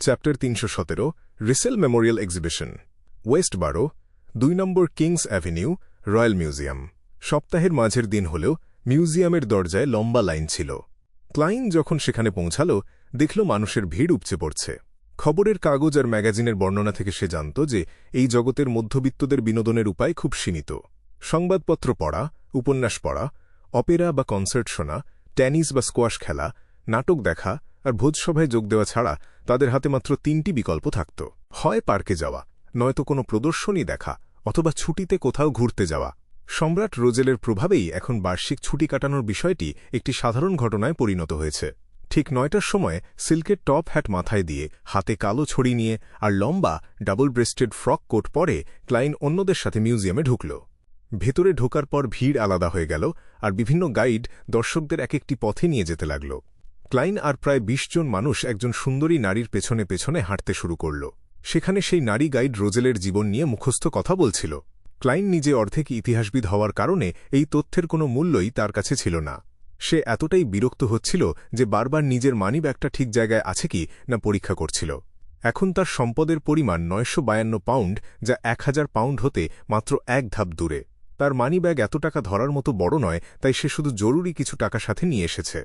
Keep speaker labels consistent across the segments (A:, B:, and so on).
A: Chapter 317 Russell memorial exhibition west বারো 2 নম্বর Kings avenue royal museum সপ্তাহের মাঝের দিন হলেও মিউজিয়ামের দরজায় লম্বা লাইন ছিল। ক্লাইন যখন সেখানে পৌঁছাল দেখল মানুষের ভিড় উপচে পড়ছে। খবরের কাগজ আর ম্যাগাজিনের বর্ণনা থেকে সে জানত যে এই জগতের মধ্যবিত্তদের বিনোদনের উপায় খুব সীমিত। সংবাদপত্র পড়া, উপন্যাস পড়া, অপেরা বা কনসার্ট শোনা, টেনিস বা স্কোয়াশ খেলা, নাটক দেখা আর ভোজসভায় যোগ দেওয়া ছাড়া তাদের হাতে মাত্র 3টি বিকল্প থাকত। হয় পার্কে যাওয়া, নয়তো কোনো প্রদর্শনী দেখা, অথবা ছুটিতে কোথাও ঘুরতে যাওয়া। সম্রাট রোজেলের প্রভাবেই এখন বার্ষিক ছুটি কাটানোর বিষয়টি একটি সাধারণ ঘটনায় পরিণত হয়েছে। ঠিক 9টার সময় সিল্কের টপ হ্যাট মাথায় দিয়ে, হাতে কালো ছড়ি নিয়ে আর লম্বা ডাবল ব্রেস্টেড ফ্রক কোট পরে ক্লাইন অন্যদের সাথে মিউজিয়ামে ঢুকল। ভেতরে ঢোকার পর ভিড় আলাদা হয়ে গেল আর বিভিন্ন গাইড দর্শকদের এক একটি পথে নিয়ে যেতে লাগল। ক্লাইন আর প্রায় 20 জন মানুষ একজন সুন্দরী নারীর পেছনে পেছনে হাঁটতে শুরু করল। সেখানে সেই নারী গাইড রোজেলের জীবন নিয়ে মুখস্থ কথা বলছিল। ক্লাইন নিজে অর্ধেক ইতিহাসবিদ হওয়ার কারণে এই তথ্যের কোনো মূল্যই তার কাছে ছিল না। সে এতটাই বিরক্ত হচ্ছিল যে বারবার নিজের মানিব্যাগটা ঠিক জায়গায় আছে কি না পরীক্ষা করছিল। এখন তার সম্পদের পরিমাণ 952 পাউন্ড, যা 1000 পাউন্ড হতে মাত্র 1 ধাপ দূরে। তার মানিব্যাগ এত টাকা ধরার মতো বড় নয়, তাই সে শুধু জরুরি কিছু টাকা সাথে নিয়ে এসেছে।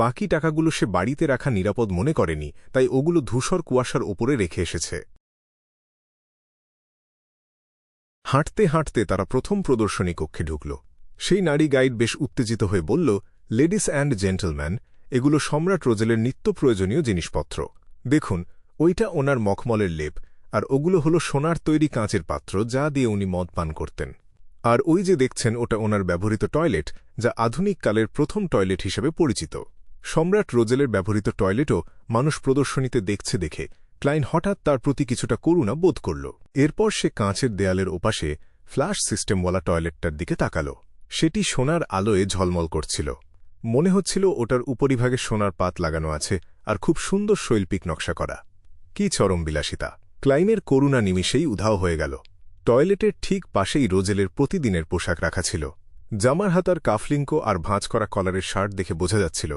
A: বাকি টাকাগুলো সে বাড়িতে রাখা নিরাপদ মনে করেনি, তাই ওগুলো ধূসর কুয়াশার ওপরে রেখে এসেছে। হাঁটতে হাঁটতে তারা প্রথম প্রদর্শনী কক্ষে ঢুকল। সেই নারী গাইড বেশ উত্তেজিত হয়ে বলল, লেডিস অ্যান্ড জেন্টলম্যান, এগুলো সম্রাট রোজেলের নিত্য প্রয়োজনীয় জিনিসপত্র। দেখুন, ওইটা ওনার মখমলের লেপ, আর ওগুলো হলো সোনার তৈরি কাঁচের পাত্র যা দিয়ে উনি মদ পান করতেন। আর ওই যে দেখছেন ওটা ওনার ব্যবহৃত টয়লেট, যা আধুনিক কালের প্রথম টয়লেট হিসেবে পরিচিত। সম্রাট রোজেলের ব্যবহৃত টয়লেটও মানুষ প্রদর্শনীতে দেখছে দেখে ক্লাইন হঠাৎ তার প্রতি কিছুটা করুণা বোধ করল। এরপর সে কাঁচের দেয়ালের ওপাশে ফ্ল্যাশ সিস্টেমওয়ালা টয়লেটটার দিকে তাকাল। সেটি সোনার আলোয় ঝলমল করছিল। মনে হচ্ছিল ওটার উপরিভাগে সোনার পাত লাগানো আছে আর খুব সুন্দর শৈল্পিক নকশা করা। কি চরম বিলাসিতা! ক্লাইনের করুণা নিমিষেই উধাও হয়ে গেল। টয়লেটের ঠিক পাশেই রোজেলের প্রতিদিনের পোশাক রাখা ছিল। জামার হাতার কাফলিঙ্কো আর ভাঁজ করা কলারের শার্ট দেখে বোঝা যাচ্ছিল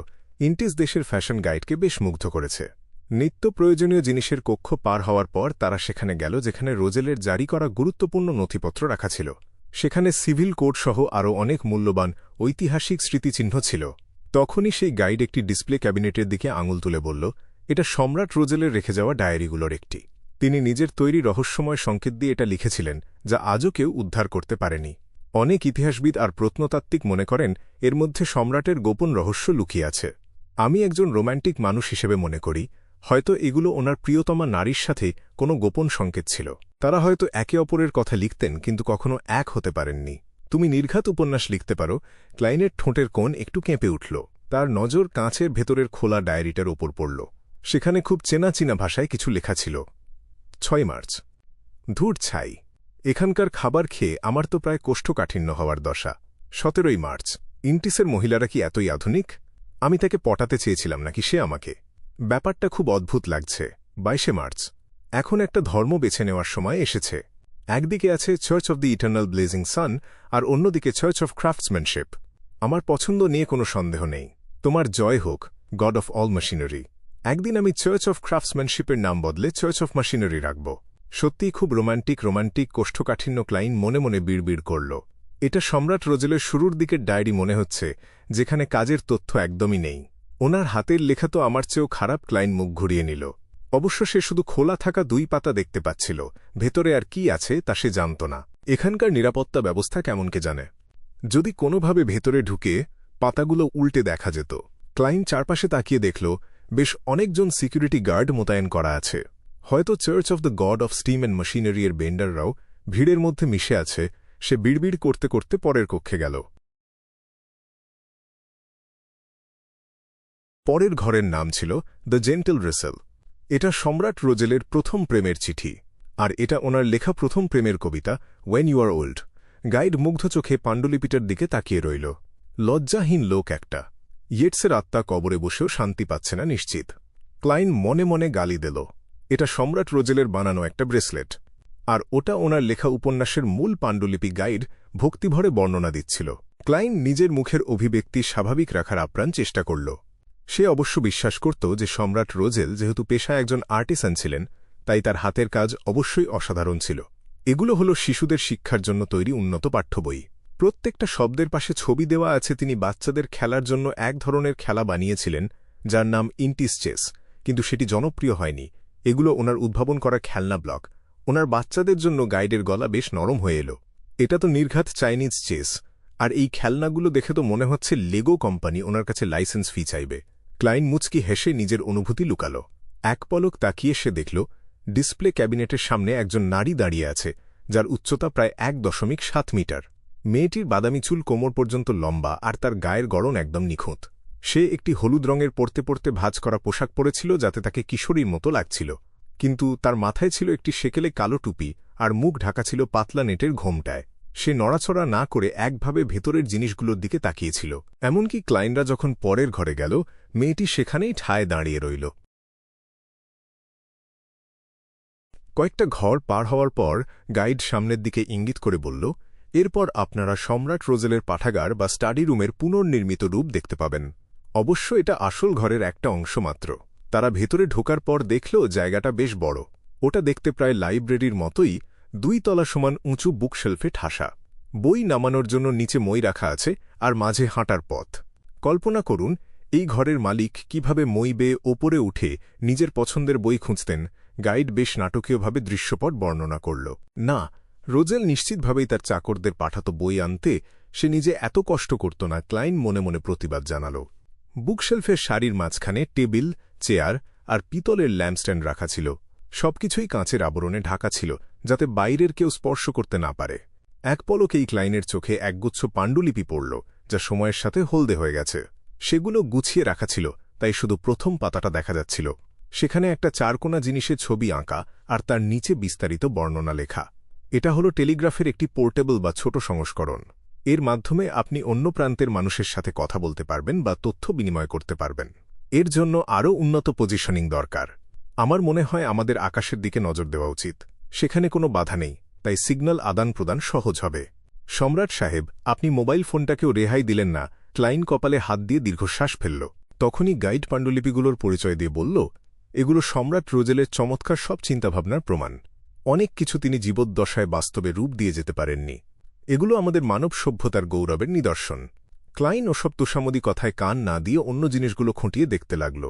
A: ইন্টিস দেশের ফ্যাশন গাইডকে বেশ মুগ্ধ করেছে। নিত্য প্রয়োজনীয় জিনিসের কক্ষ পার হওয়ার পর তারা সেখানে গেল যেখানে রোজেলের জারি করা গুরুত্বপূর্ণ নথিপত্র রাখা ছিল। সেখানে সিভিল কোড সহ আরও অনেক মূল্যবান ঐতিহাসিক স্মৃতিচিহ্ন ছিল। তখনই সেই গাইড একটি ডিসপ্লে ক্যাবিনেটের দিকে আঙুল তুলে বলল, এটা সম্রাট রোজেলের রেখে যাওয়া ডায়েরিগুলোর একটি। তিনি নিজের তৈরি রহস্যময় সংকেত দিয়ে এটা লিখেছিলেন, যা আজও কেউ উদ্ধার করতে পারেনি। অনেক ইতিহাসবিদ আর প্রত্নতাত্ত্বিক মনে করেন এর মধ্যে সম্রাটের গোপন রহস্য লুকিয়ে আছে। আমি একজন রোম্যান্টিক মানুষ হিসেবে মনে করি হয়তো এগুলো ওনার প্রিয়তমা নারীর সাথে কোনো গোপন সংকেত ছিল। তারা হয়তো একে অপরের কথা লিখতেন কিন্তু কখনো এক হতে পারেননি। তুমি নির্ঘাত উপন্যাস লিখতে পারো। ক্লাইনের ঠোঁটের কোণ একটু কেঁপে উঠল। তার নজর কাঁচের ভেতরের খোলা ডায়েরিটার ওপর পড়ল। সেখানে খুব চেনা চেনা ভাষায় কিছু লেখা ছিল। 6 মার্চ। ধূর ছাই, এখানকার খাবার খেয়ে আমার তো প্রায় কোষ্ঠকাঠিন্য হওয়ার দশা। 17 মার্চ। ইন্টিসের মহিলারা কি এতই আধুনিক? আমি তাকে পটাতে চেয়েছিলাম নাকি সে আমাকে? ব্যাপারটা খুব অদ্ভুত লাগছে। 22 মার্চ। এখন একটা ধর্ম বেছে নেওয়ার সময় এসেছে। একদিকে আছে church of the eternal blazing sun আর অন্যদিকে চার্চ অফ ক্রাফটসম্যানশিপ। আমার পছন্দ নিয়ে কোনো সন্দেহ নেই। তোমার জয় হোক, গড অফ অল মেশিনারি। একদিন আমি চার্চ অফ ক্রাফটসম্যানশিপের নাম বদলে চার্চ অফ মেশিনারি রাখব। সত্যিই খুব রোমান্টিক কোষ্ঠকাঠিন্য, ক্লাইন মনে মনে বিড়বিড় করল। এটা সম্রাট রোজেলের শুরুর দিকের ডায়েরি মনে হচ্ছে, যেখানে কাজের তথ্য একদমই নেই। ওনার হাতের লেখা তো আমার চেয়েও খারাপ। ক্লাইন মুখ ঘুরিয়ে নিল। অবশ্য সে শুধু খোলা থাকা 2 পাতা দেখতে পাচ্ছিল। ভেতরে আর কি আছে তা সে জানত না। এখানকার নিরাপত্তা ব্যবস্থা কেমন কে জানে? যদি কোনোভাবে ভেতরে ঢুকে পাতাগুলো উল্টে দেখা যেত। ক্লাইন চারপাশে তাকিয়ে দেখল বেশ অনেকজন সিকিউরিটি গার্ড মোতায়েন করা আছে। হয়তো church of the god of steam and machinery এর বেন্ডাররাও ভিড়ের মধ্যে মিশে আছে। সে বিড়বিড় করতে করতে পরের কক্ষে গেল। পরের ঘরের নাম ছিল দ্য জেন্টল রিসেল। এটা সম্রাট রোজেলের প্রথম প্রেমের চিঠি, আর এটা ওনার লেখা প্রথম প্রেমের কবিতা when you are old. Guide মুগ্ধ চোখে পাণ্ডুলিপিটার দিকে তাকিয়ে রইল। লজ্জাহীন লোক একটা। ইয়েটসের আত্মা কবরে বসেও শান্তি পাচ্ছে না নিশ্চিত। ক্লাইন মনে মনে গালি দিল। এটা সম্রাট রোজেলের বানানো একটা ব্রেসলেট, আর ওটা ওনার লেখা উপন্যাসের মূল পাণ্ডুলিপি। গাইড ভক্তিভরে বর্ণনা দিচ্ছিল। ক্লাইন নিজের মুখের অভিব্যক্তি স্বাভাবিক রাখার আপ্রাণ চেষ্টা করল। সে অবশ্য বিশ্বাস করত যে সম্রাট রোজেল যেহেতু পেশায় একজন আর্টিসান ছিলেন, তাই তার হাতের কাজ অবশ্যই অসাধারণ ছিল। এগুলো হল শিশুদের শিক্ষার জন্য তৈরি উন্নত পাঠ্য বই। প্রত্যেকটা শব্দের পাশে ছবি দেওয়া আছে। তিনি বাচ্চাদের খেলার জন্য এক ধরনের খেলা বানিয়েছিলেন যার নাম ইন্টিস চেস, কিন্তু সেটি জনপ্রিয় হয়নি। এগুলো ওনার উদ্ভাবন করা খেলনা ব্লক। ওনার বাচ্চাদের জন্য গাইডের গলা বেশ নরম হয়ে এলো। এটা তো নির্ঘাত চাইনিজ চেস, আর এই খেলনাগুলো দেখে তো মনে হচ্ছে লেগো কোম্পানি ওনার কাছে লাইসেন্স ফি চাইবে। ক্লাইন মুচকি হেসে নিজের অনুভূতি লুকাল। এক পলক তাকিয়ে সে দেখল ডিসপ্লে ক্যাবিনেটের সামনে একজন নারী দাঁড়িয়ে আছে, যার উচ্চতা প্রায় 1.7 মিটার। মেয়েটির বাদামি চুল কোমর পর্যন্ত লম্বা, আর তার গায়ের গড়ন একদম নিখুঁত। সে একটি হলুদ রঙের পরতে পরতে ভাঁজ করা পোশাক পরেছিল, যাতে তাকে কিশোরীর মতো লাগছিল, কিন্তু তার মাথায় ছিল একটি সেকেলে কালো টুপি, আর মুখ ঢাকা ছিল পাতলা নেটের ঘোমটায়। সে নড়াচড়া না করে একভাবে ভেতরের জিনিসগুলোর দিকে তাকিয়েছিল। এমনকি ক্লাইনরা যখন পরের ঘরে গেল, মেয়েটি সেখানেই ঠায় দাঁড়িয়ে রইল। কয়েকটা ঘর পার হওয়ার পর গাইড সামনের দিকে ইঙ্গিত করে বলল, এরপর আপনারা সম্রাট রোজেলের পাঠাগার বা স্টাডি রুমের পুনর্নির্মিত রূপ দেখতে পাবেন। অবশ্য এটা আসল ঘরের একটা অংশ মাত্র। তারা ভেতরে ঢোকার পর দেখল জায়গাটা বেশ বড়। ওটা দেখতে প্রায় লাইব্রেরির মতোই, 2 তলা সমান উঁচু বুকশেলফে ঠাসা। বই নামানোর জন্য নিচে মই রাখা আছে, আর মাঝে হাঁটার পথ। কল্পনা করুন এই ঘরের মালিক কিভাবে মই বেয়ে ওপরে উঠে নিজের পছন্দের বই খুঁজতেন। গাইড বেশ নাটকীয়ভাবে দৃশ্যপট বর্ণনা করল। না, রোজেল নিশ্চিতভাবেই তার চাকরদের পাঠাতো বই আনতে। সে নিজে এত কষ্ট করত না। ক্লাইন মনে মনে প্রতিবাদ জানাল। বুকশেলফের সারির মাঝখানে টেবিল, চেয়ার আর পিতলের ল্যাম্পস্ট্যান্ড রাখা ছিল। সবকিছুই কাঁচের আবরণে ঢাকা ছিল, যাতে বাইরের কেউ স্পর্শ করতে না পারে। এক পলকেই ক্লাইনের চোখে একগুচ্ছ পাণ্ডুলিপি পড়ল, যা সময়ের সাথে হলদে হয়ে গেছে। সেগুলো গুছিয়ে রাখা ছিল, তাই শুধু প্রথম পাতাটা দেখা যাচ্ছিল। সেখানে একটা চারকোনা জিনিসের ছবি আঁকা, আর তার নিচে বিস্তারিত বর্ণনা লেখা। এটা হলো টেলিগ্রাফের একটি পোর্টেবল বা ছোট সংস্করণ। এর মাধ্যমে আপনি অন্য প্রান্তের মানুষের সাথে কথা বলতে পারবেন বা তথ্য বিনিময় করতে পারবেন। এর জন্য আরও উন্নত পজিশনিং দরকার। আমার মনে হয় আমাদের আকাশের দিকে নজর দেওয়া উচিত। সেখানে কোনো বাধা নেই, তাই সিগন্যাল আদান প্রদান সহজ হবে। সম্রাট সাহেব, আপনি মোবাইল ফোনটাকেও রেহাই দিলেন না। ক্লাইন কপালে হাত দিয়ে দীর্ঘশ্বাস ফেলল। তখনই গাইড পাণ্ডুলিপিগুলোর পরিচয় দিয়ে বলল, এগুলো সম্রাট রোজেলের চমৎকার সব চিন্তাভাবনার প্রমাণ। অনেক কিছু তিনি জীবদ্দশায় বাস্তবে রূপ দিয়ে যেতে পারেননি। এগুলো আমাদের মানব সভ্যতার গৌরবের নিদর্শন। ক্লাইন ওসব তোষামদি কথায় কান না দিয়ে অন্য জিনিসগুলো খুঁটিয়ে দেখতে লাগল।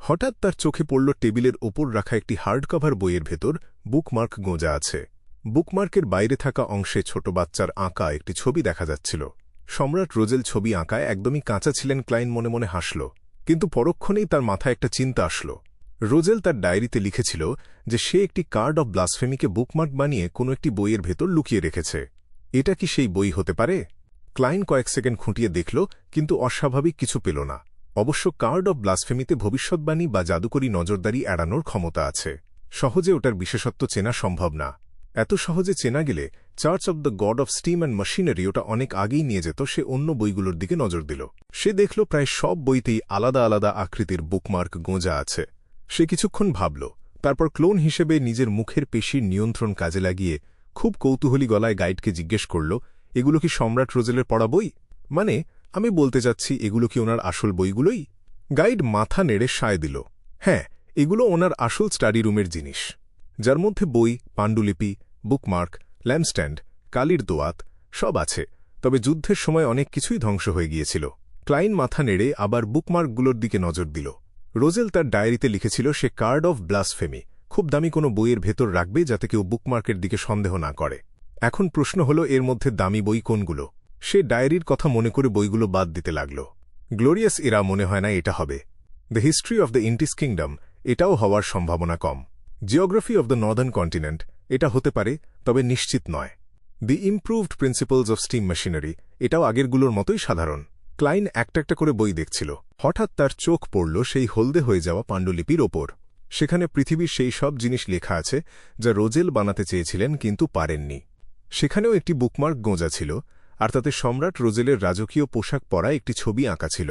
A: হঠাৎ তার চোখে পড়ল টেবিলের ওপর রাখা একটি হার্ডকভার বইয়ের ভেতর বুকমার্ক গোঁজা আছে। বুকমার্কের বাইরে থাকা অংশে ছোট বাচ্চার আঁকা একটি ছবি দেখা যাচ্ছিল। সম্রাট রোজেল ছবি আঁকায় একদমই কাঁচা ছিলেন। ক্লাইন মনে মনে হাসল, কিন্তু পরক্ষণেই তার মাথায় একটা চিন্তা আসল। রোজেল তার ডায়েরিতে লিখেছিল যে সে একটি কার্ড অব ব্লাসফেমিকে বুকমার্ক বানিয়ে কোনো একটি বইয়ের ভেতর লুকিয়ে রেখেছে। এটা কি সেই বই হতে পারে? ক্লাইন কয়েক সেকেন্ড খুঁটিয়ে দেখল, কিন্তু অস্বাভাবিক কিছু পেল না। অবশ্য কার্ড অব ব্লাসফেমিতে ভবিষ্যৎবাণী বা জাদুকরী নজরদারি এড়ানোর ক্ষমতা আছে। সহজে ওটার বিশেষত্ব চেনা সম্ভব না। এত সহজে চেনা গেলে church of the god of steam and machinery ওটা অনেক আগেই নিয়ে যেত। সে অন্য বইগুলোর দিকে নজর দিল। সে দেখল প্রায় সব বইতেই আলাদা আলাদা আকৃতির বুকমার্ক গোঁজা আছে। সে কিছুক্ষণ ভাবল, তারপর ক্লোন হিসেবে নিজের মুখের পেশির নিয়ন্ত্রণ কাজে লাগিয়ে খুব কৌতূহলী গলায় গাইডকে জিজ্ঞেস করল, এগুলো কি সম্রাট রোজেলের পড়া বই? মানে, আমি বলতে চাচ্ছি, এগুলো কি ওনার আসল বইগুলোই? গাইড মাথা নেড়ে সায় দিল, হ্যাঁ, এগুলো ওনার আসল স্টাডি রুমের জিনিস, যার মধ্যে বই, পাণ্ডুলিপি, বুকমার্ক, ল্যাম্পস্ট্যান্ড, কালির দোয়াত সব আছে। তবে যুদ্ধের সময় অনেক কিছুই ধ্বংস হয়ে গিয়েছিল। ক্লাইন মাথা নেড়ে আবার বুকমার্কগুলোর দিকে নজর দিল। রোজেল তার ডায়েরিতে লিখেছিল সে কার্ড অফ ব্লাসফেমি খুব দামি কোনো বইয়ের ভেতর রাখবে, যাতে কেউ বুকমার্কের দিকে সন্দেহ না করে। এখন প্রশ্ন হল, এর মধ্যে দামি বই কোনগুলো? সে ডায়েরির কথা মনে করে বইগুলো বাদ দিতে লাগল। গ্লোরিয়াস এরা মনে হয় না এটা হবে। The history of the Indies kingdom এটাও হওয়ার সম্ভাবনা কম। Geography of the northern continent এটা হতে পারে, তবে নিশ্চিত নয়। The improved principles of steam machinery এটাও আগেরগুলোর মতোই সাধারণ। ক্লাইন একটা একটা করে বই দেখছিল। হঠাৎ তার চোখ পড়ল সেই হলদে হয়ে যাওয়া পাণ্ডুলিপির ওপর। সেখানে পৃথিবীর সেই সব জিনিস লেখা আছে যা রোজেল বানাতে চেয়েছিলেন কিন্তু পারেননি। সেখানেও একটি বুকমার্ক গোঁজা ছিল, আর তাতে সম্রাট রোজেলের রাজকীয় পোশাক পরা একটি ছবি আঁকা ছিল।